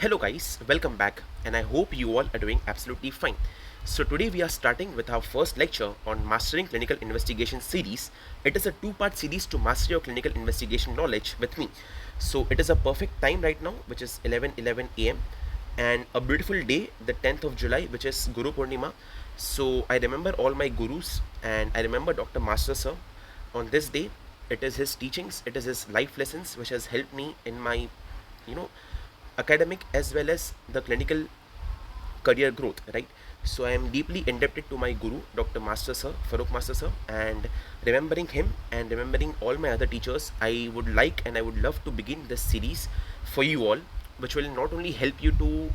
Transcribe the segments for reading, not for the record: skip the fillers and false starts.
Hello guys, welcome back, and I hope you all are doing absolutely fine. So today we are starting with our first lecture on Mastering Clinical Investigation series. It is a two-part series to master your clinical investigation knowledge with me. So it is a perfect time right now, which is 11:11 a.m. and a beautiful day, the 10th of July, which is Guru Purnima. So I remember all my gurus, and I remember Dr. Master Sir. On this day, it is his teachings, it is his life lessons which has helped me in my you know academic as well as the clinical career growth, right? So I am deeply indebted to my guru, Dr. Master Sir, Farooq Master Sir, and remembering him and remembering all my other teachers, I would like and I would love to begin this series for you all, which will not only help you to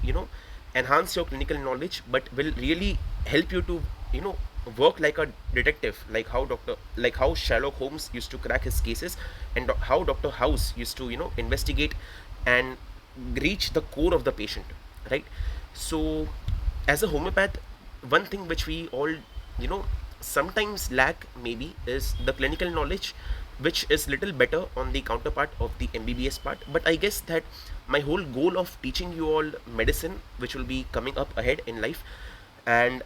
enhance your clinical knowledge, but will really help you to you know work like a detective, like how Sherlock Holmes used to crack his cases, and how Dr. House used to investigate and reach the core of the patient, right? So as a homeopath, one thing which we all you know sometimes lack maybe is the clinical knowledge, which is little better on the counterpart of the MBBS part. But I guess that my whole goal of teaching you all medicine, which will be coming up ahead in life, and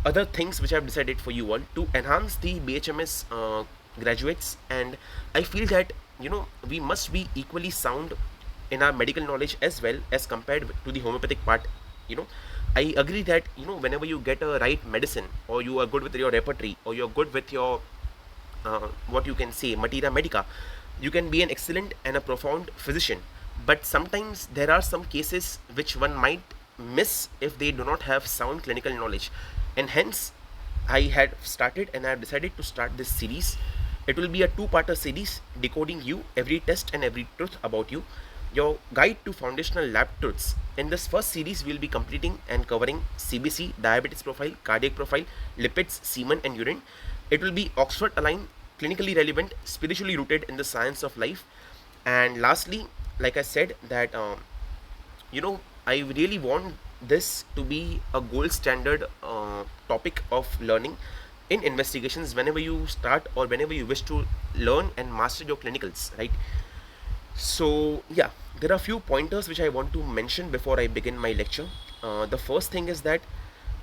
other things which I've decided for you all to enhance the BHMS graduates. And I feel that we must be equally sound in our medical knowledge as well as compared to the homeopathic part. you know I agree that whenever you get a right medicine, or you are good with your repertory, or you're good with your what you can say materia medica, you can be an excellent and a profound physician. But sometimes there are some cases which one might miss if they do not have sound clinical knowledge, and hence I had started and I have decided to start this series. It will be a two-parter series, decoding you, every test and every truth about you, your guide to foundational lab truths. In this first series, we'll be completing and covering CBC, diabetes profile, cardiac profile, lipids, semen, and urine. It will be Oxford aligned, clinically relevant, spiritually rooted in the science of life. And lastly, like I said, that I really want this to be a gold standard topic of learning in investigations whenever you start or whenever you wish to learn and master your clinicals, right? So, yeah, there are a few pointers which I want to mention before I begin my lecture. The first thing is that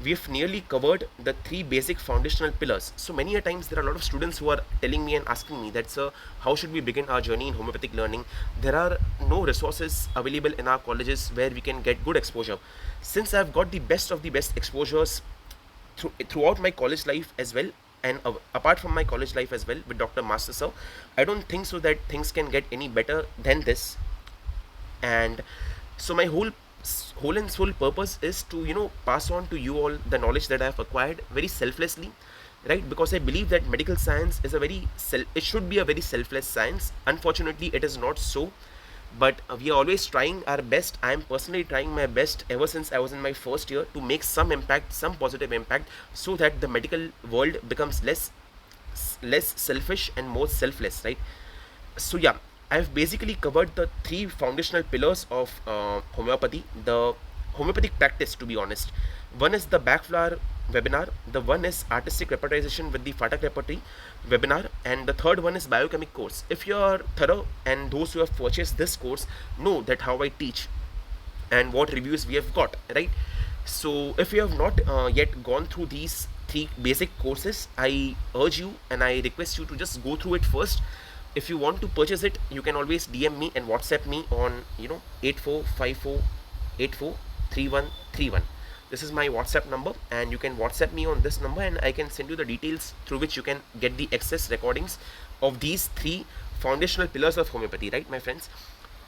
we've nearly covered the three basic foundational pillars. So many a times there are a lot of students who are telling me and asking me that, sir, how should we begin our journey in homeopathic learning? There are no resources available in our colleges where we can get good exposure. Since I've got the best of the best exposures throughout my college life as well, and apart from my college life as well with Dr. Master Sir, I don't think so that things can get any better than this. And so my whole and sole purpose is to pass on to you all the knowledge that I have acquired very selflessly, right? Because I believe that medical science is it should be a very selfless science. Unfortunately, it is not so, but we are always trying our best. I am personally trying my best ever since I was in my first year to make some impact, some positive impact, so that the medical world becomes less selfish and more selfless, right? So yeah, I've basically covered the three foundational pillars of homeopathy, the homeopathic practice, to be honest. One is the backflower webinar, the one is artistic repertorization with the Fatak repertory webinar, and the third one is biochemic course. If you are thorough and those who have purchased this course know that how I teach and what reviews we have got, right? So if you have not yet gone through these three basic courses, I urge you and I request you to just go through it first. If you want to purchase it, you can always DM me and WhatsApp me on 8454843131. This is my WhatsApp number, and you can WhatsApp me on this number, and I can send you the details through which you can get the access recordings of these three foundational pillars of homeopathy, right, my friends?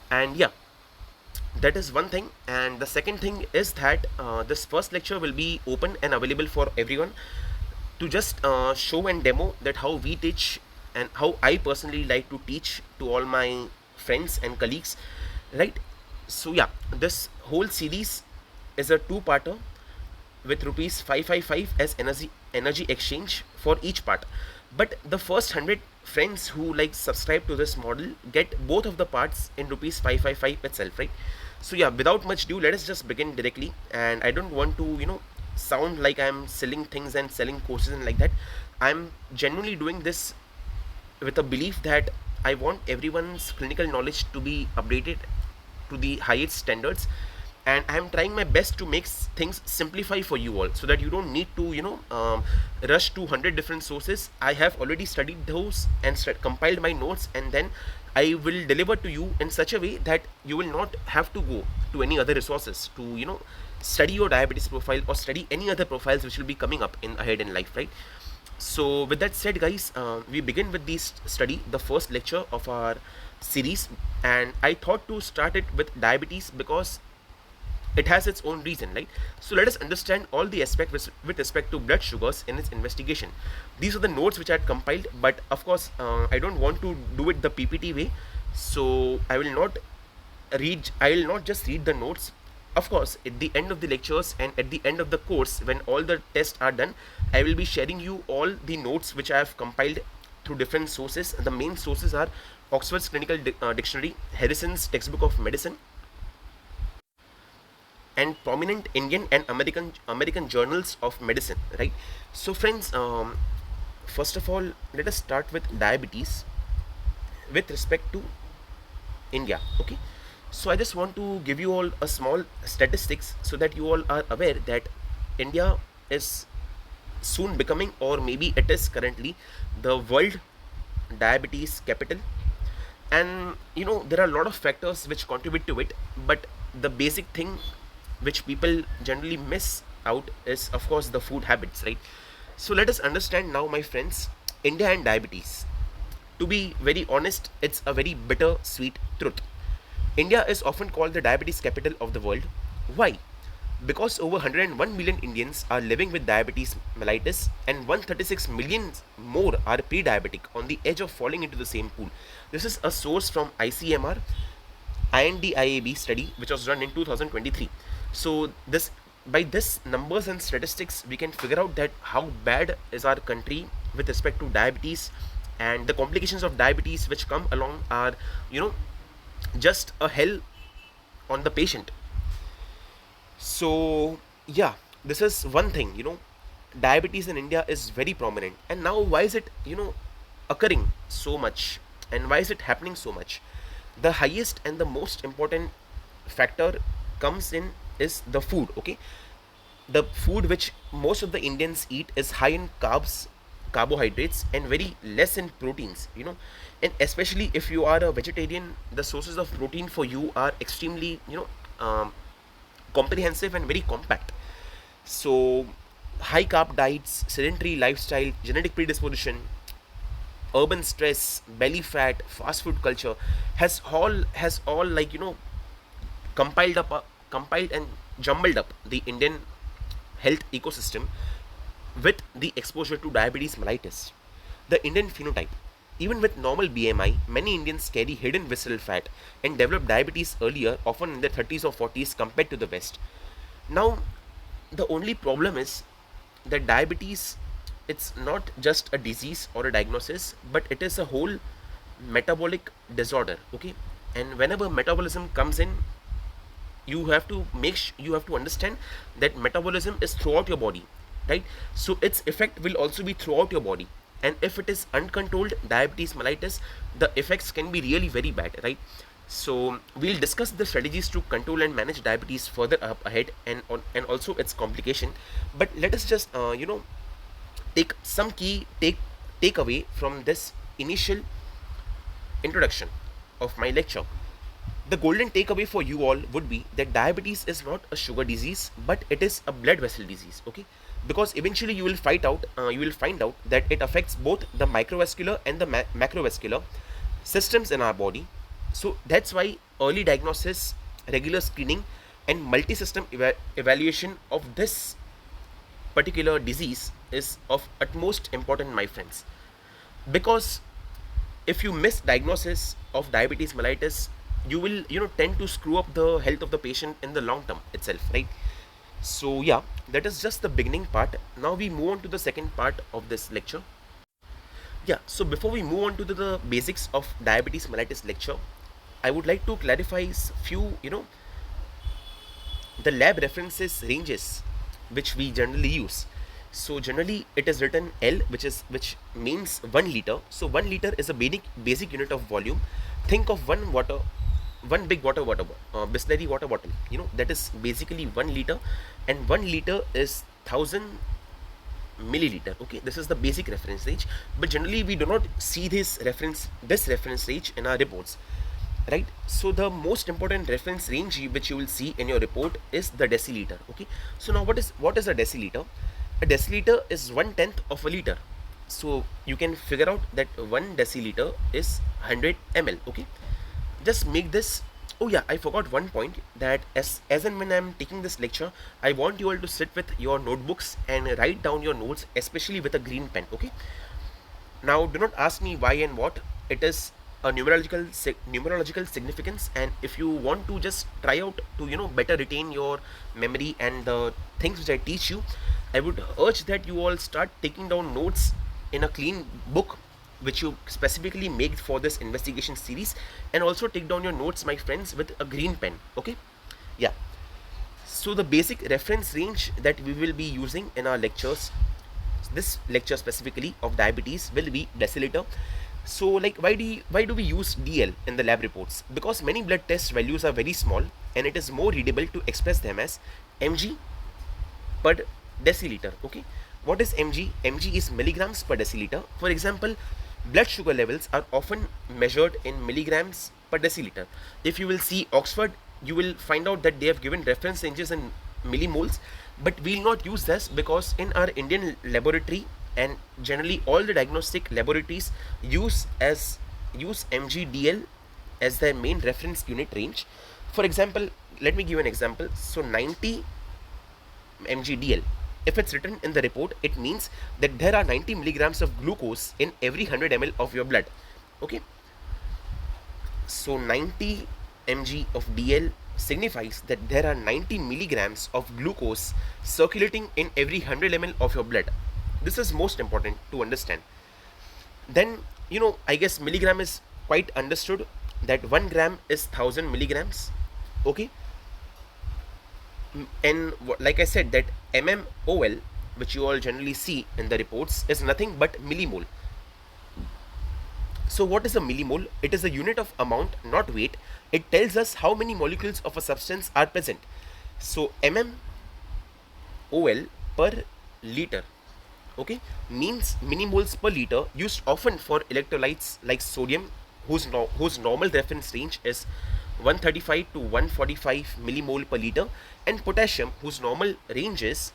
And yeah, that is one thing. And the second thing is that this first lecture will be open and available for everyone to just show and demo that how we teach and how I personally like to teach to all my friends and colleagues, right? So yeah, this whole series is a two-parter with rupees 555 as energy exchange for each part. But the first 100 friends who like subscribe to this model get both of the parts in rupees 555 itself, right? So yeah, without much ado, let us just begin directly. And I don't want to sound like I'm selling things and selling courses and like that. I'm genuinely doing this with a belief that I want everyone's clinical knowledge to be updated to the highest standards. and I'm trying my best to make things simplify for you all, so that you don't need to rush to 100 different sources. I have already studied those and compiled my notes, and then I will deliver to you in such a way that you will not have to go to any other resources to study your diabetes profile or study any other profiles which will be coming up in ahead in life, right? So with that said, guys, we begin with this study, the first lecture of our series, and I thought to start it with diabetes because it has its own reason, right? So let us understand all the aspects with respect to blood sugars in its investigation. These are the notes which I had compiled, but of course I don't want to do it the PPT way, so I will not just read the notes. Of course, at the end of the lectures and at the end of the course, when all the tests are done, I will be sharing you all the notes which I have compiled through different sources. The main sources are Oxford's Clinical Dictionary, Harrison's Textbook of Medicine, and prominent Indian and American journals of medicine, right? So friends, first of all, let us start with diabetes with respect to India. Okay, so I just want to give you all a small statistics so that you all are aware that India is soon becoming, or maybe it is currently, the world diabetes capital. And there are a lot of factors which contribute to it, but the basic thing which people generally miss out is of course the food habits, right? So let us understand now, my friends, India and diabetes. To be very honest, it's a very bitter sweet truth. India is often called the diabetes capital of the world. Why? Because over 101 million Indians are living with diabetes mellitus, and 136 million more are pre-diabetic, on the edge of falling into the same pool. This is a source from ICMR INDIAB study which was run in 2023. So this, by this numbers and statistics, we can figure out that how bad is our country with respect to diabetes, and the complications of diabetes which come along are just a hell on the patient. So yeah, this is one thing. Diabetes in India is very prominent, and now why is it occurring so much, and why is it happening so much? The highest and the most important factor comes in is the food. Okay, the food which most of the Indians eat is high in carbs, carbohydrates, and very less in proteins. And especially if you are a vegetarian, the sources of protein for you are extremely comprehensive and very compact. So high carb diets, sedentary lifestyle, genetic predisposition, urban stress, belly fat, fast food culture has all compiled up compiled and jumbled up the Indian health ecosystem with the exposure to diabetes mellitus. The Indian phenotype. Even with normal BMI, many Indians carry hidden visceral fat and develop diabetes earlier, often in their 30s or 40s compared to the West. Now, the only problem is that diabetes, it's not just a disease or a diagnosis, but it is a whole metabolic disorder. Okay, and whenever metabolism comes in, you have to understand that metabolism is throughout your body, right? So its effect will also be throughout your body, and if it is uncontrolled diabetes mellitus, the effects can be really very bad, right? So we'll discuss the strategies to control and manage diabetes further up ahead, and also its complication. But let us just take some key takeaway from this initial introduction of my lecture. The golden takeaway for you all would be that diabetes is not a sugar disease, but it is a blood vessel disease. Okay, because eventually you will find out that it affects both the microvascular and the macrovascular systems in our body. So that's why early diagnosis, regular screening, and multi-system evaluation of this particular disease is of utmost importance, my friends. Because if you miss diagnosis of diabetes mellitus, you will tend to screw up the health of the patient in the long term itself, right? So yeah, that is just the beginning part. Now we move on to the second part of this lecture. Yeah, so before we move on to the basics of diabetes mellitus lecture, I would like to clarify few the lab references ranges which we generally use. So generally it is written L, which means 1 liter. So 1 liter is a basic unit of volume. Think of one water one big Bisleri water bottle, that is basically 1 liter, and 1 liter is 1000 milliliter. Okay, this is the basic reference range, but generally we do not see this reference range in our reports, right? So the most important reference range which you will see in your report is the deciliter. Okay, so now what is a deciliter? A deciliter is 1/10 of a liter. So you can figure out that 1 deciliter is 100 ml. Okay, just make this. Oh yeah, I forgot one point, that as and when I'm taking this lecture, I want you all to sit with your notebooks and write down your notes, especially with a green pen. Okay, now do not ask me why and what. It is a numerological significance, and if you want to just try out to better retain your memory and the things which I teach you, I would urge that you all start taking down notes in a clean book which you specifically made for this investigation series, and also take down your notes, my friends, with a green pen. Okay, yeah. So the basic reference range that we will be using in our lectures, this lecture specifically of diabetes, will be deciliter. So like, why do we use DL in the lab reports? Because many blood test values are very small, and it is more readable to express them as mg per deciliter. Okay, what is mg? Mg is milligrams per deciliter. For example, blood sugar levels are often measured in milligrams per deciliter. If you will see Oxford, you will find out that they have given reference ranges in millimoles, but we will not use this because in our Indian laboratory, and generally all the diagnostic laboratories use mgdl as their main reference unit range. For example, let me give you an example. So 90 mgdl, if it's written in the report, it means that there are 90 milligrams of glucose in every 100 ml of your blood. Okay, so 90 mg of dl signifies that there are 90 milligrams of glucose circulating in every 100 ml of your blood. This is most important to understand. Then, I guess milligram is quite understood, that 1 gram is 1000 milligrams. Okay, and like I said, that mmol, which you all generally see in the reports, is nothing but millimole. So what is a millimole? It is a unit of amount, not weight. It tells us how many molecules of a substance are present. So mmol per liter, okay, means millimoles per liter, used often for electrolytes like sodium, whose normal reference range is 135 to 145 millimole per liter, and potassium, whose normal range is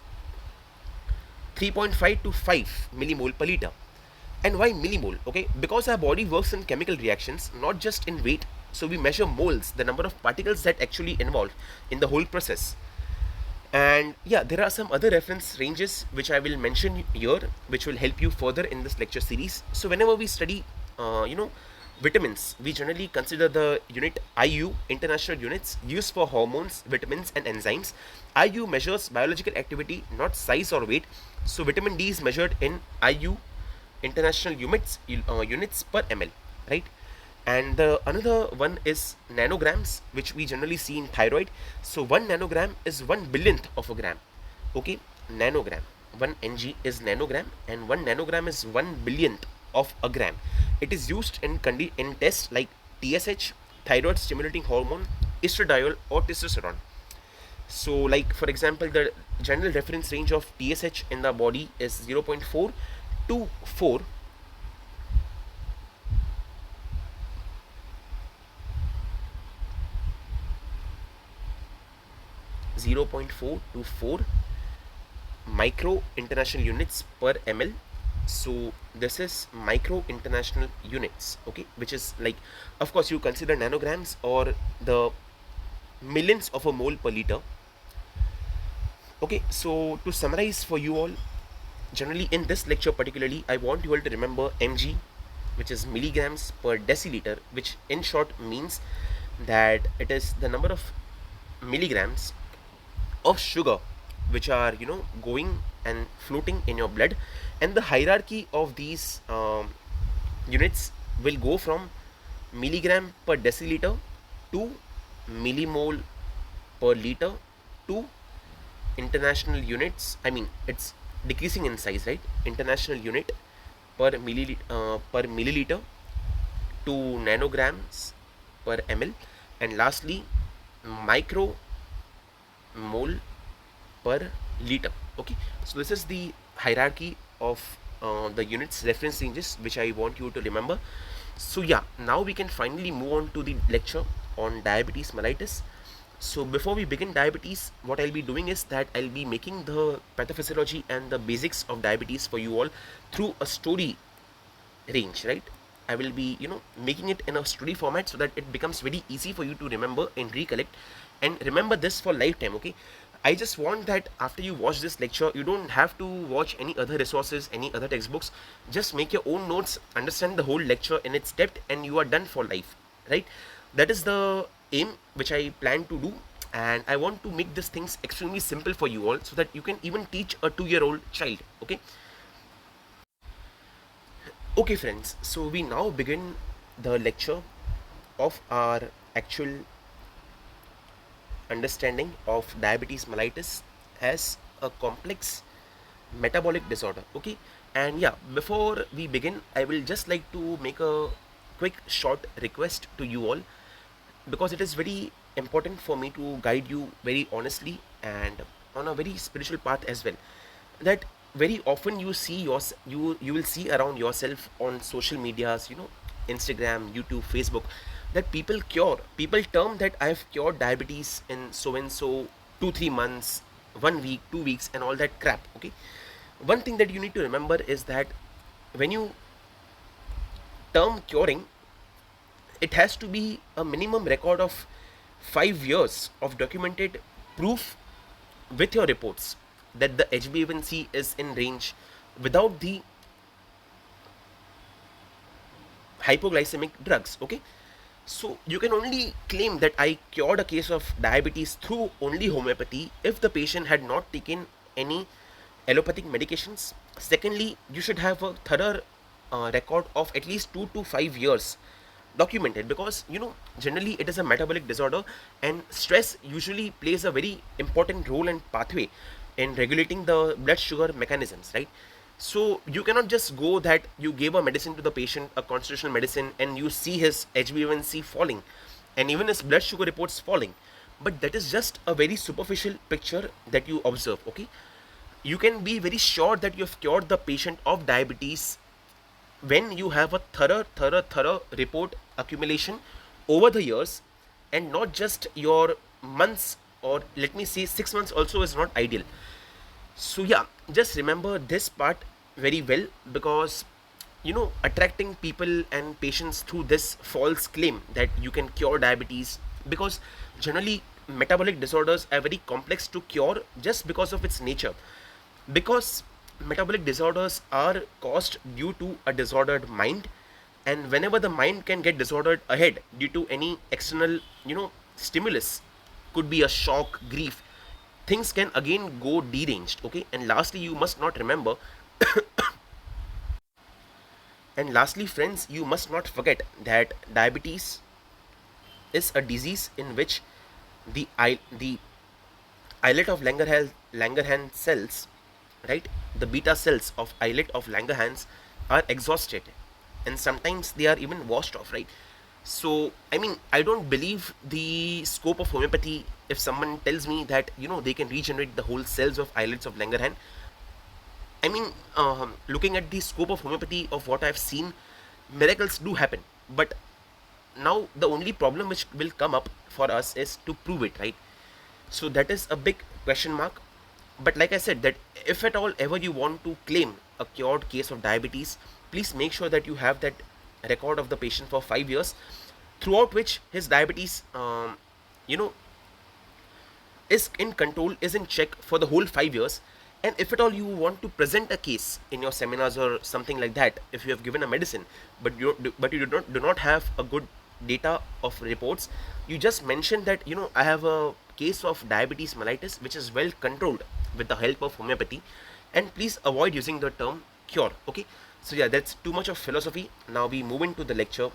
3.5 to 5 millimole per liter. And why millimole? Okay, because our body works in chemical reactions, not just in weight. So we measure moles, the number of particles that actually involved in the whole process. And yeah, there are some other reference ranges which I will mention here, which will help you further in this lecture series. So whenever we study vitamins, we generally consider the unit IU, international units used for hormones, vitamins and enzymes. IU measures biological activity, not size or weight. So vitamin D is measured in IU, international units per ml, right? And the another one is nanograms, which we generally see in thyroid. So 1 nanogram is 1 billionth of a gram. Okay, nanogram, 1 ng is nanogram, and 1 nanogram is 1 billionth of a gram. It is used in tests like TSH, thyroid stimulating hormone, estradiol or testosterone. So like, for example, the general reference range of TSH in the body is 0.4 to 4 0.4 to 4 micro international units per ml. So this is micro international units, okay, which is like, of course you consider nanograms or the millions of a mole per liter. Okay, so to summarize for you all, generally in this lecture particularly, I want you all to remember mg, which is milligrams per deciliter, which in short means that it is the number of milligrams of sugar which are going and floating in your blood. And the hierarchy of these units will go from milligram per deciliter to millimole per liter to international units. I mean, it's decreasing in size, right? International unit per milliliter to nanograms per ml, and lastly micromole per liter. Okay, so this is the hierarchy of the units reference ranges which I want you to remember. So yeah, now we can finally move on to the lecture on diabetes mellitus. So before we begin diabetes, what I'll be doing is that I'll be making the pathophysiology and the basics of diabetes for you all through a story range, right? I will be, making it in a story format so that it becomes very easy for you to remember and recollect and remember this for lifetime. Okay, I just want that after you watch this lecture, you don't have to watch any other resources, any other textbooks. Just make your own notes, understand the whole lecture in its depth, and you are done for life, right? That is the aim which I plan to do, and I want to make these things extremely simple for you all so that you can even teach a 2-year-old child. Okay. Okay, friends, so we now begin the lecture of our actual understanding of diabetes mellitus as a complex metabolic disorder. Okay, and yeah, before we begin, I will just like to make a quick short request to you all because it is very important for me to guide you very honestly and on a very spiritual path as well. That very often you see you will see around yourself on social medias, Instagram, YouTube, Facebook, that people term that I have cured diabetes in so and so 2 3 months, 1 week, 2 weeks, and all that crap. Okay, one thing that you need to remember is that when you term curing, it has to be a minimum record of 5 years of documented proof with your reports that the HbA1c is in range without the hypoglycemic drugs. Okay, so you can only claim that I cured a case of diabetes through only homeopathy if the patient had not taken any allopathic medications. Secondly, you should have a thorough record of at least 2 to 5 years documented, because generally it is a metabolic disorder and stress usually plays a very important role and pathway in regulating the blood sugar mechanisms, right? So you cannot just go that you gave a medicine to the patient, a constitutional medicine, and you see his HbA1c falling and even his blood sugar reports falling, but that is just a very superficial picture that you observe. Okay, you can be very sure that you have cured the patient of diabetes when you have a thorough report accumulation over the years, and not just your months, or let me say 6 months also is not ideal. So yeah, just remember this part very well, because attracting people and patients through this false claim that you can cure diabetes, because generally metabolic disorders are very complex to cure just because of its nature, because metabolic disorders are caused due to a disordered mind, and whenever the mind can get disordered ahead due to any external stimulus, could be a shock, grief, things can again go deranged. Okay, and lastly you must not remember and lastly friends, you must not forget that diabetes is a disease in which the islet of Langerhans cells, right? The beta cells of islet of Langerhans are exhausted, and sometimes they are even washed off, right? So, I mean, I don't believe the scope of homeopathy if someone tells me that they can regenerate the whole cells of islets of Langerhans. I mean, looking at the scope of homeopathy of what I've seen, miracles do happen. But now the only problem which will come up for us is to prove it, right? So that is a big question mark. But like I said, that if at all ever you want to claim a cured case of diabetes, please make sure that you have that record of the patient for 5 years, throughout which his diabetes, you know, is in control, is in check for the whole 5 years. And if at all you want to present a case in your seminars or something like that, if you have given a medicine, but you do not have a good data of reports, you just mention that I have a case of diabetes mellitus which is well controlled with the help of homeopathy, and please avoid using the term cure. Okay, so yeah, that's too much of philosophy. Now we move into the lecture.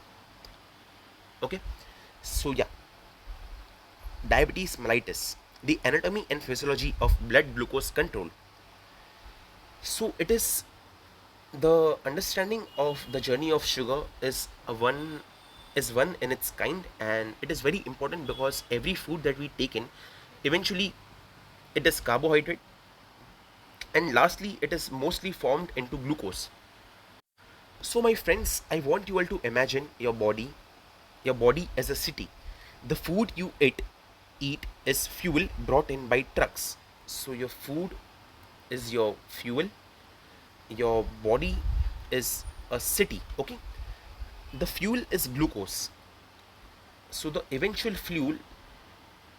Okay, so yeah, diabetes mellitus, the anatomy and physiology of blood glucose control. So it is, the understanding of the journey of sugar is a one is one in its kind, and it is very important because every food that we take in, eventually it is carbohydrate, and lastly it is mostly formed into glucose. So my friends, I want you all to imagine your body as a city. The food you eat is fuel brought in by trucks. So your food is your fuel, your body is a city, okay? The fuel is glucose. So the eventual fuel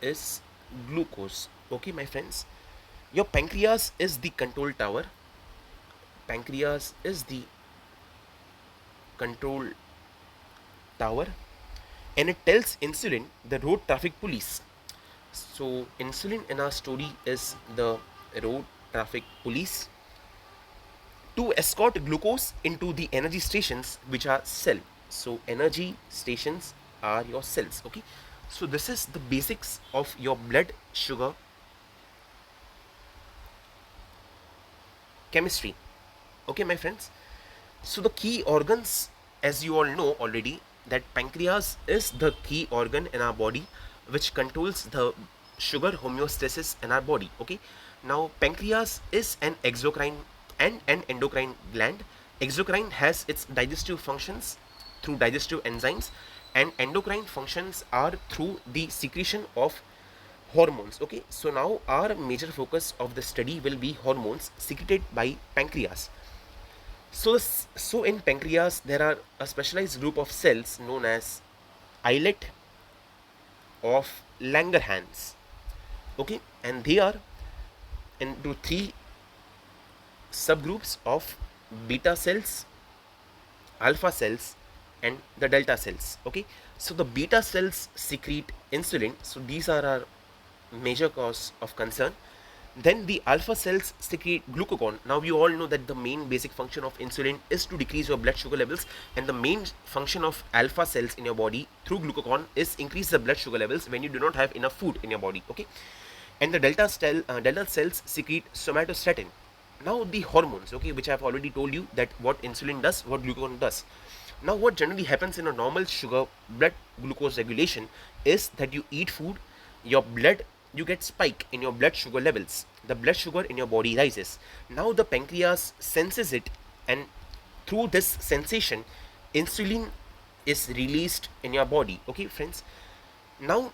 is glucose, okay my friends? Your pancreas is the control tower. Pancreas is the control tower, and it tells insulin, the road traffic police. So insulin in our story is the road traffic police to escort glucose into the energy stations, which are cell. So energy stations are your cells, okay? So this is the basics of your blood sugar chemistry, okay my friends? So the key organs, as you all know already, that pancreas is the key organ in our body which controls the sugar homeostasis in our body, okay? Now pancreas is an exocrine and an endocrine gland. Exocrine has its digestive functions through digestive enzymes, and endocrine functions are through the secretion of hormones, okay? So now our major focus of the study will be hormones secreted by pancreas. So in pancreas, there are a specialized group of cells known as islet of Langerhans. Okay, and they are into three subgroups of beta cells, alpha cells, and the delta cells. Okay, so the beta cells secrete insulin. So these are our major cause of concern. Then the alpha cells secrete glucagon. Now you all know that the main basic function of insulin is to decrease your blood sugar levels, and the main function of alpha cells in your body through glucagon is increase the blood sugar levels when you do not have enough food in your body, okay? And the delta cells secrete somatostatin. Now the hormones, okay, which I have already told you that what insulin does, what glucagon does. Now what generally happens in a normal sugar blood glucose regulation is that you eat food, your blood, you get spike in your blood sugar levels, the blood sugar in your body rises. Now the pancreas senses it, and through this sensation insulin is released in your body, okay friends? Now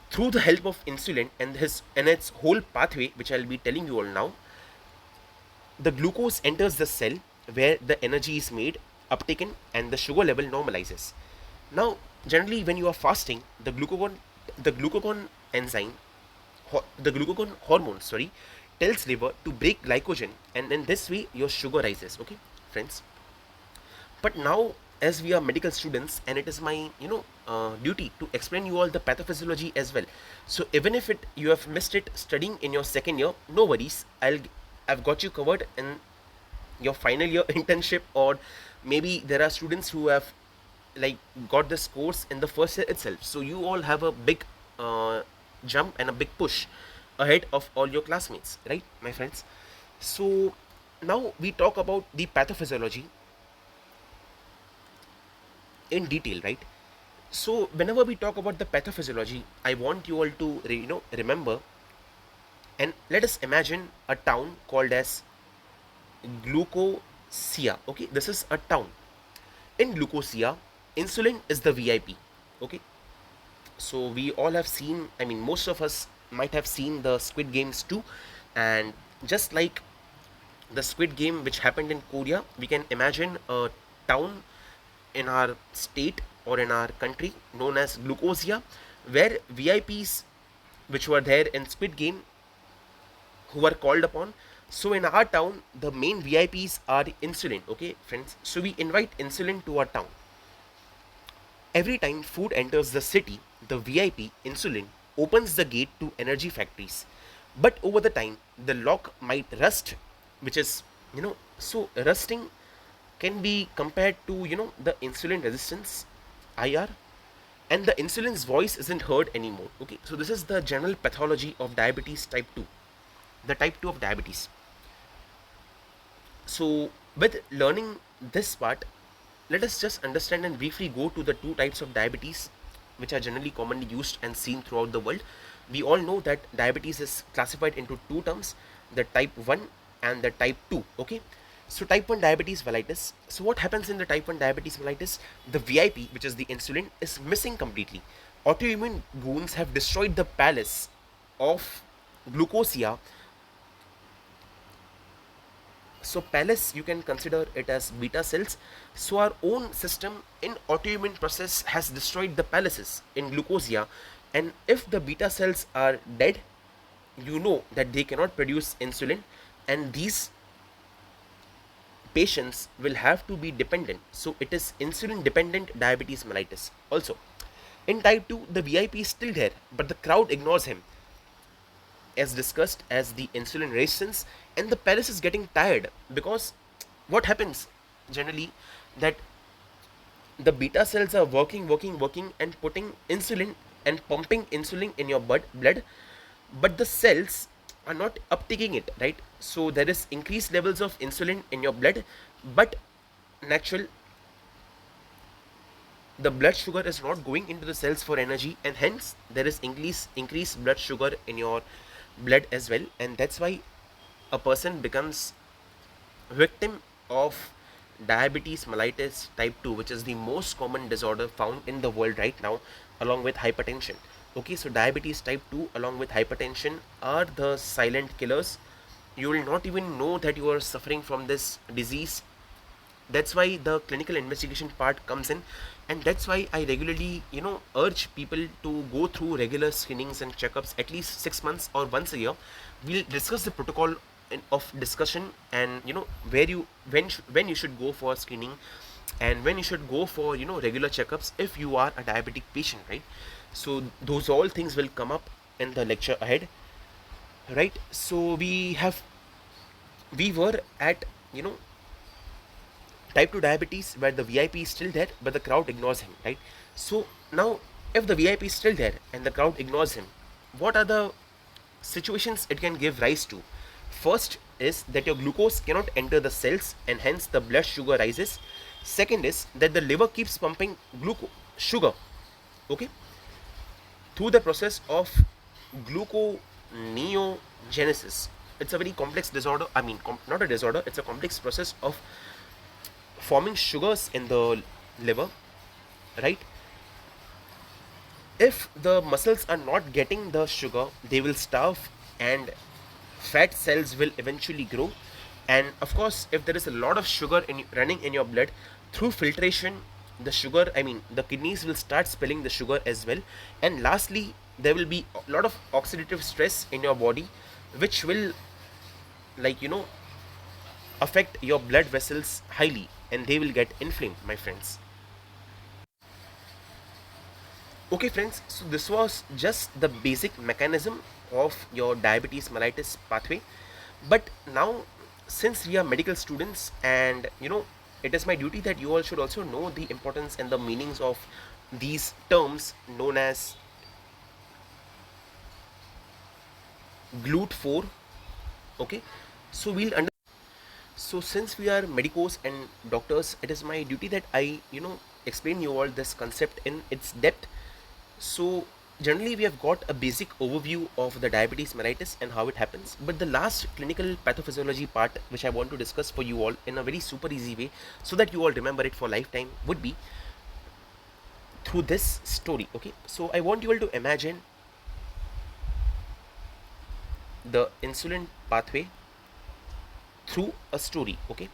through the help of insulin and its whole pathway, which I'll be telling you all now, the glucose enters the cell where the energy is made, uptaken, and the sugar level normalizes. Now generally when you are fasting, the glucagon enzyme, the glucagon hormone, sorry, tells liver to break glycogen, and in this way your sugar rises, okay friends? But now, as we are medical students, and it is my duty to explain you all the pathophysiology as well. So even if you have missed it studying in your second year, no worries, I've got you covered in your final year internship, or maybe there are students who have like got this course in the first year itself. So you all have a big jump and a big push ahead of all your classmates, right my friends? So now we talk about the pathophysiology in detail, right? So whenever we talk about the pathophysiology, I want you all to remember, and let us imagine a town called as Glucosia. Okay, this is a town. In Glucosia, insulin is the VIP. Okay, so we all have seen, I mean most of us might have seen the Squid Games too, and just like the Squid Game which happened in Korea, we can imagine a town in our state or in our country known as Glucosia, where VIPs which were there in Squid Game who were called upon. So in our town, the main VIPs are insulin, okay friends? So we invite insulin to our town. Every time food enters the city, the VIP insulin opens the gate to energy factories. But over the time, the lock might rust, which is, so rusting can be compared to, the insulin resistance, IR, and the insulin's voice isn't heard anymore. Okay, so this is the general pathology of diabetes type 2, the type 2 of diabetes. So with learning this part, let us just understand and briefly go to the two types of diabetes which are generally commonly used and seen throughout the world. We all know that diabetes is classified into two terms, the type 1 and the type 2. Okay, so type 1 diabetes mellitus. So what happens in the type 1 diabetes mellitus? The VIP, which is the insulin, is missing completely. Autoimmune wounds have destroyed the palace of glucosia. So palace, you can consider it as beta cells. So our own system in autoimmune process has destroyed the palaces in glucosia, and if the beta cells are dead, you know that they cannot produce insulin, and these patients will have to be dependent. So it is insulin dependent diabetes mellitus. Also in type 2, the VIP is still there, but the crowd ignores him, as discussed as the insulin resistance, and the palace is getting tired because what happens generally, that the beta cells are working and putting insulin and pumping insulin in your blood, but the cells are not uptaking it, right? So there is increased levels of insulin in your blood, but natural, the blood sugar is not going into the cells for energy, and hence there is increased blood sugar in your blood as well, and that's why a person becomes victim of diabetes mellitus type 2, which is the most common disorder found in the world right now, along with hypertension. Okay, so diabetes type 2 along with hypertension are the silent killers. You will not even know that you are suffering from this disease. That's why the clinical investigation part comes in, and that's why I regularly urge people to go through regular screenings and checkups at least 6 months or once a year. We'll discuss the protocol of discussion, and where you when you should go for screening and when you should go for regular checkups if you are a diabetic patient, right? So those all things will come up in the lecture ahead, right? So we were at type 2 diabetes where the VIP is still there but the crowd ignores him, right? So now if the VIP is still there and the crowd ignores him, what are the situations it can give rise to? First is that your glucose cannot enter the cells and hence the blood sugar rises. Second is that the liver keeps pumping sugar, okay, through the process of gluconeogenesis. It's a very complex disorder. I mean, not a disorder, it's a complex process of forming sugars in the liver, right? If the muscles are not getting the sugar, they will starve and fat cells will eventually grow. And of course, if there is a lot of sugar running in your blood, through filtration, the sugar, I mean, the kidneys will start spilling the sugar as well. And lastly, there will be a lot of oxidative stress in your body, which will, like, affect your blood vessels highly and they will get inflamed, my friends. Okay friends, so this was just the basic mechanism of your diabetes mellitus pathway. But now, since we are medical students and it is my duty that you all should also know the importance and the meanings of these terms known as GLUT4. Okay, so so since we are medicos and doctors, it is my duty that I explain you all this concept in its depth. So generally we have got a basic overview of the diabetes mellitus and how it happens, but the last clinical pathophysiology part which I want to discuss for you all in a very super easy way so that you all remember it for lifetime would be through this story. Okay, so I want you all to imagine the insulin pathway through a story. Okay,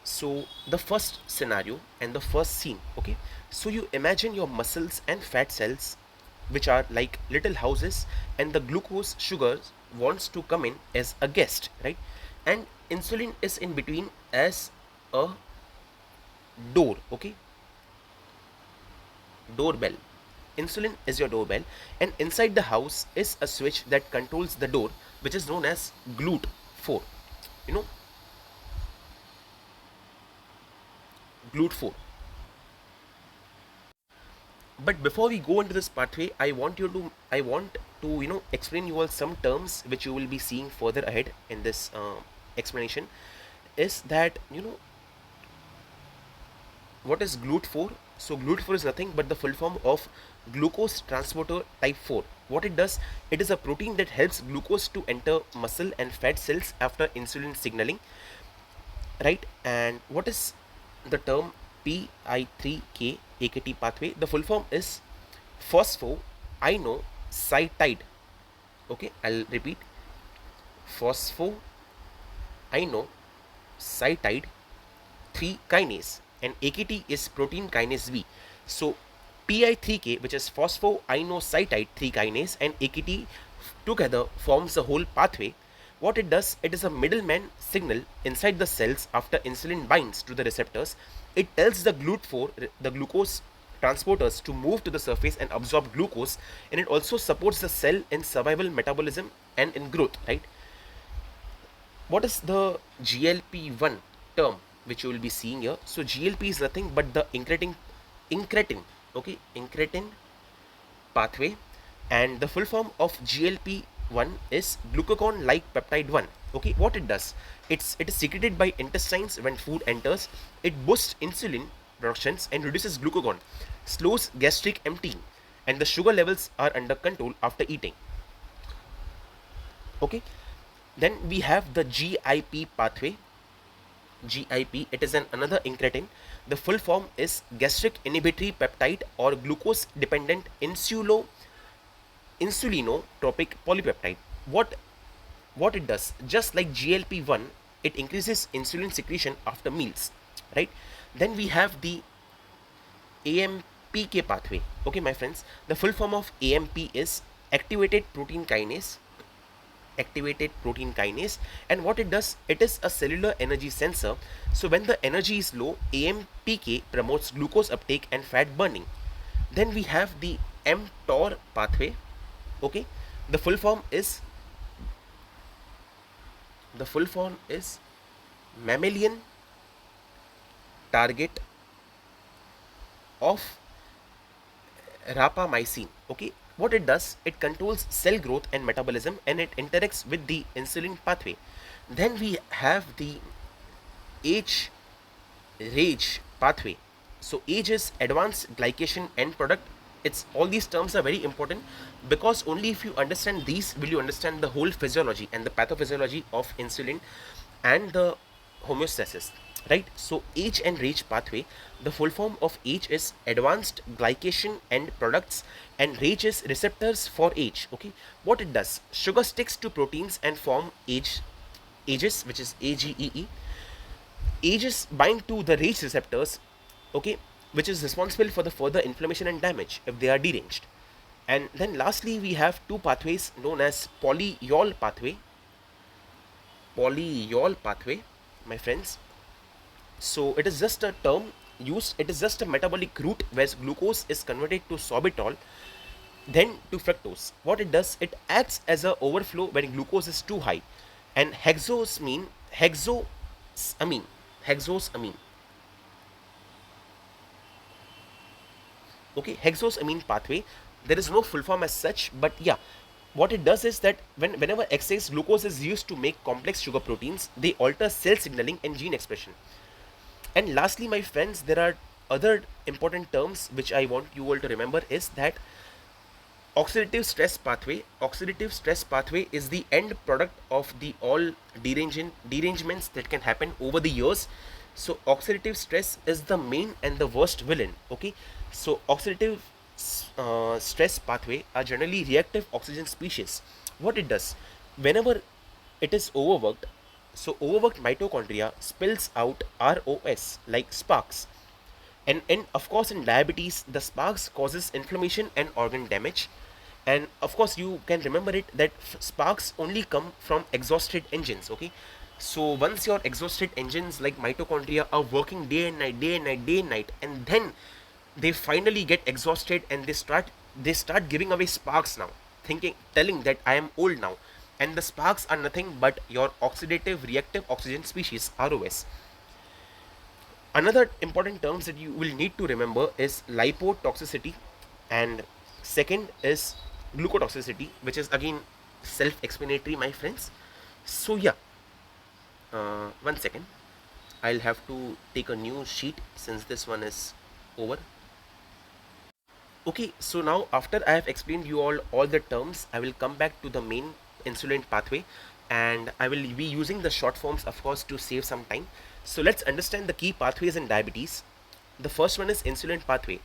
so the first scenario and the first scene. Okay, so you imagine your muscles and fat cells which are like little houses, and the glucose sugars wants to come in as a guest, right? And insulin is in between as a door. Okay, doorbell. Insulin is your doorbell, and inside the house is a switch that controls the door, which is known as GLUT4. you know GLUT4. But before we go into this pathway, I want to explain you all some terms which you will be seeing further ahead in this explanation. Is that What is GLUT4? So GLUT4 is nothing but the full form of glucose transporter type 4. What it does, it is a protein that helps glucose to enter muscle and fat cells after insulin signaling, right? And what is the term PI3K AKT pathway? The full form is phosphoinositide. Okay, I'll repeat, phosphoinositide 3 kinase, and AKT is protein kinase V. So PI3K, which is phosphoinositide 3 kinase, and AKT together forms the whole pathway. What it does, it is a middleman signal inside the cells after insulin binds to the receptors. It tells the GLUT4, the glucose transporters, to move to the surface and absorb glucose, and it also supports the cell in survival, metabolism, and in growth, right? What is the GLP-1 term which you will be seeing here? So GLP is nothing but the incretin, okay, incretin pathway, and the full form of GLP-1 is glucagon-like peptide 1. Okay, what it does, it is secreted by intestines when food enters. It boosts insulin productions and reduces glucagon, slows gastric emptying, and the sugar levels are under control after eating. Okay, then we have the GIP pathway. GIP, it is another incretin. The full form is gastric inhibitory peptide or glucose dependent insulinotropic polypeptide. What it does, just like GLP-1, it increases insulin secretion after meals, right? Then we have the AMPK pathway. Okay, my friends, the full form of AMP is activated protein kinase, and what it does, it is a cellular energy sensor. So when the energy is low, AMPK promotes glucose uptake and fat burning. Then we have the mTOR pathway. Okay, the full form is mammalian target of rapamycin. Okay, what it does, it controls cell growth and metabolism, and it interacts with the insulin pathway. Then we have the age-RAGE pathway. So age is advanced glycation end product. It's all these terms are very important, because only if you understand these will you understand the whole physiology and the pathophysiology of insulin and the homeostasis, right? So age and RAGE pathway, the full form of age is advanced glycation end products, and RAGE is receptors for age. Okay, what it does, sugar sticks to proteins and form ages, which is AGEE. Ages bind to the RAGE receptors, okay, which is responsible for the further inflammation and damage if they are deranged. And then lastly, we have two pathways known as polyol pathway, my friends. So it is just a term used, it is just a metabolic route where glucose is converted to sorbitol, then to fructose. What it does, it acts as a overflow when glucose is too high, and hexosamine okay, hexosamine pathway, there is no full form as such, but yeah, what it does is that whenever excess glucose is used to make complex sugar proteins, they alter cell signaling and gene expression. And lastly, my friends, there are other important terms which I want you all to remember, is that oxidative stress pathway. Oxidative stress pathway is the end product of the all derangements that can happen over the years. So oxidative stress is the main and the worst villain. Okay, so oxidative stress pathway are generally reactive oxygen species. What it does, whenever it is overworked, so overworked mitochondria spills out ROS like sparks, and of course in diabetes the sparks causes inflammation and organ damage. And of course you can remember it that sparks only come from exhausted engines. Okay, so once your exhausted engines like mitochondria are working day and night, and then they finally get exhausted and they start giving away sparks now, telling that I am old now, and the sparks are nothing but your oxidative reactive oxygen species, ROS. Another important terms that you will need to remember is lipotoxicity, and second is glucotoxicity, which is again self-explanatory, my friends. So yeah, one second, I'll have to take a new sheet since this one is over. Okay, so now after I have explained you all the terms, I will come back to the main insulin pathway, and I will be using the short forms, of course, to save some time. So let's understand the key pathways in diabetes. The first one is insulin pathway,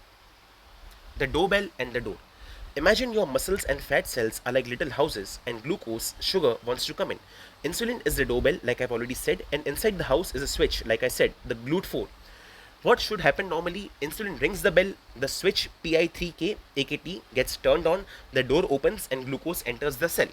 the doorbell and the door. Imagine your muscles and fat cells are like little houses, and glucose, sugar, wants to come in. Insulin is the doorbell, like I've already said, and inside the house is a switch, like I said, the GLUT4. What should happen normally? Insulin rings the bell, the switch PI3K AKT gets turned on, the door opens, and glucose enters the cell.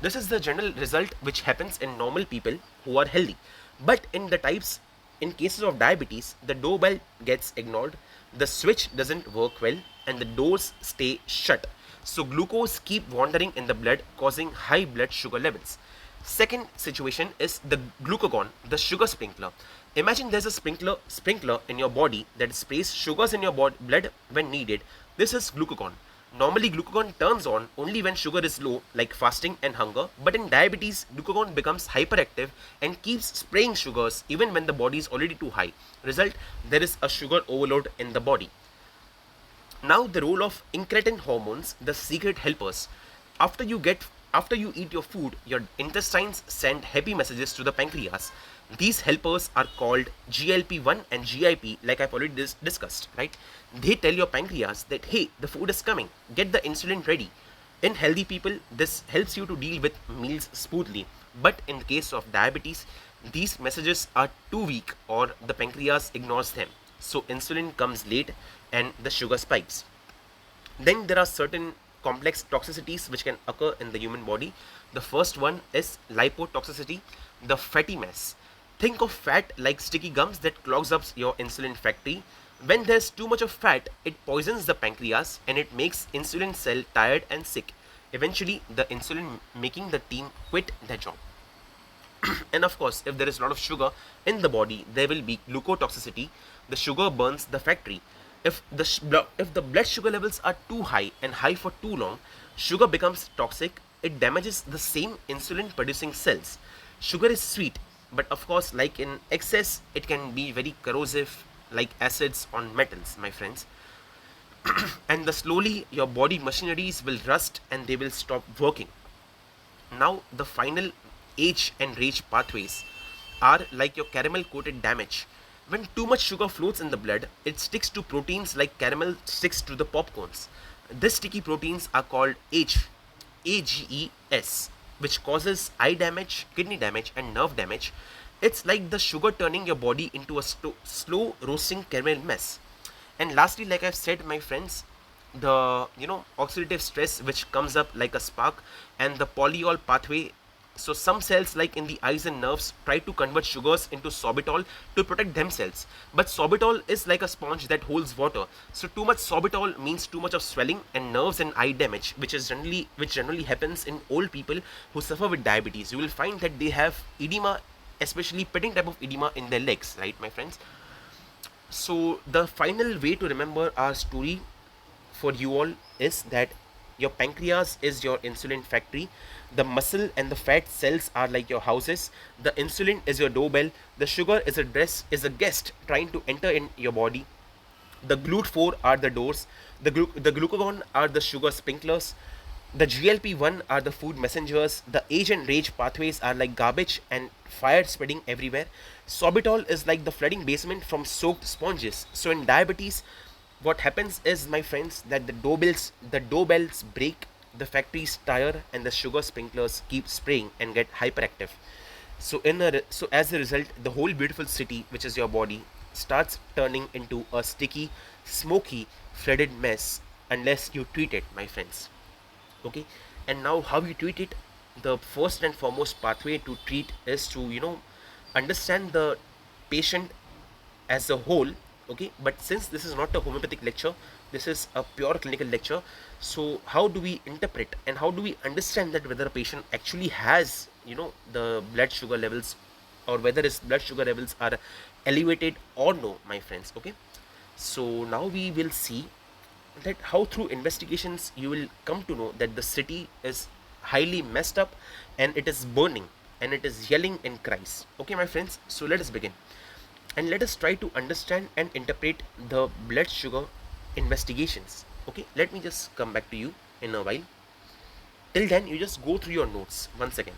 This is the general result which happens in normal people who are healthy. But in cases of diabetes, the doorbell gets ignored, the switch doesn't work well, and the doors stay shut. So glucose keep wandering in the blood, causing high blood sugar levels. Second situation is the glucagon, the sugar sprinkler. Imagine there's a sprinkler in your body that sprays sugars in your blood when needed. This is glucagon. Normally, glucagon turns on only when sugar is low, like fasting and hunger. But in diabetes, glucagon becomes hyperactive and keeps spraying sugars even when the body is already too high. Result, there is a sugar overload in the body. Now the role of incretin hormones, the secret helpers. After you eat your food, your intestines send happy messages to the pancreas. These helpers are called GLP-1 and GIP, like I've already discussed, right? They tell your pancreas that, hey, the food is coming, get the insulin ready. In healthy people, this helps you to deal with meals smoothly. But in the case of diabetes, these messages are too weak or the pancreas ignores them. So insulin comes late and the sugar spikes. Then there are certain complex toxicities which can occur in the human body. The first one is lipotoxicity, the fatty mass. Think of fat like sticky gums that clogs up your insulin factory. When there's too much of fat, it poisons the pancreas and it makes insulin cell tired and sick. Eventually, the insulin making the team quit their job. And of course, if there is a lot of sugar in the body, there will be glucotoxicity. The sugar burns the factory. If the blood sugar levels are too high and high for too long, sugar becomes toxic. It damages the same insulin producing cells. Sugar is sweet, but of course, like in excess, it can be very corrosive, like acids on metals, my friends. And slowly your body machineries will rust and they will stop working. Now the final age and rage pathways are like your caramel coated damage. When too much sugar floats in the blood, it sticks to proteins like caramel sticks to the popcorns. These sticky proteins are called AGEs, which causes eye damage, kidney damage, and nerve damage. It's like the sugar turning your body into a slow roasting caramel mess. And lastly, like I've said, my friends, the oxidative stress which comes up like a spark, and the polyol pathway. So some cells like in the eyes and nerves try to convert sugars into sorbitol to protect themselves. But sorbitol is like a sponge that holds water. So too much sorbitol means too much of swelling and nerves and eye damage, which generally happens in old people who suffer with diabetes. You will find that they have edema, especially pitting type of edema in their legs, right, my friends? So the final way to remember our story for you all is that your pancreas is your insulin factory, the muscle and the fat cells are like your houses, the insulin is your doorbell, the sugar is a guest trying to enter in your body, the GLUT4 are the doors, the glucagon are the sugar sprinklers, the GLP-1 are the food messengers, the age and rage pathways are like garbage and fire spreading everywhere. Sorbitol is like the flooding basement from soaked sponges. So in diabetes, what happens is, my friends, that the doorbells break, the factories tire, and the sugar sprinklers keep spraying and get hyperactive. So as a result, the whole beautiful city, which is your body, starts turning into a sticky, smoky, flooded mess unless you treat it, my friends. Okay, and now how you treat it? The first and foremost pathway to treat is to understand the patient as a whole. Okay, but since this is not a homeopathic lecture, this is a pure clinical lecture. So how do we interpret and how do we understand that whether a patient actually has the blood sugar levels, or whether his blood sugar levels are elevated or no, my friends? Okay, so now we will see that how through investigations you will come to know that the city is highly messed up and it is burning and it is yelling in cries. Okay, my friends, so let us begin. and let us try to understand and interpret the blood sugar investigations. Okay, let me just come back to you in a while. Till then, you just go through your notes once again.